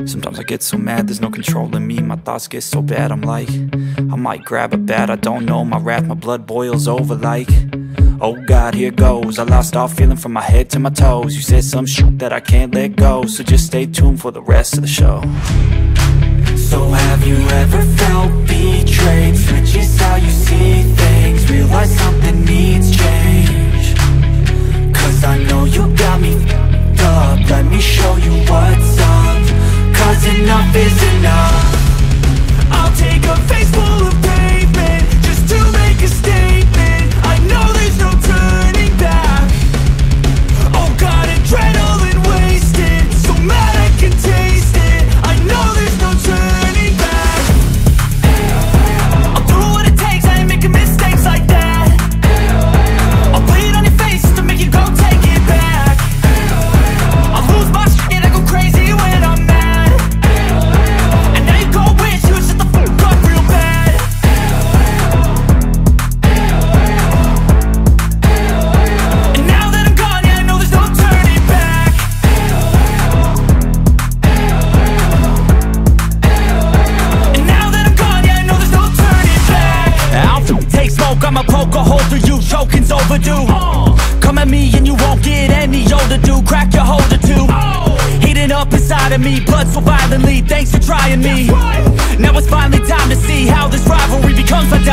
Sometimes I get so mad, there's no controlling me. My thoughts get so bad, I'm like, I might grab a bat, I don't know. My wrath, my blood boils over like, oh God, here goes. I lost all feeling from my head to my toes. You said some shit that I can't let go, so just stay tuned for the rest of the show. So have you ever felt betrayed? Switches how you see things, realize something needs change. Cause I know you got me f***ed up, let me show you what's up. Cause enough is enough. I'll take a face full of pavement just to make a statement. I know there's no turning back. Oh God, adrenaline wasted, so mad I can taste it. I know there's no turning back. I'll do what it takes, I ain't making mistakes like that. I'll bleed on your face just to make you go take it back. I'll lose my shit and I go crazy when I'm mad. And now you go wish you would shut the fuck up real bad. And now that I'm gone, yeah, I know there's no turning back. And now that I'm gone, yeah, I know there's no turning back. I'll take smoke, I'ma poke a hole through you, choking's overdue. Come at me and you won't get any older, dude. Crack your holder too. Heating up inside of me, blood so violently. Thanks for trying me. Now it's finally time to see how this rivalry becomes my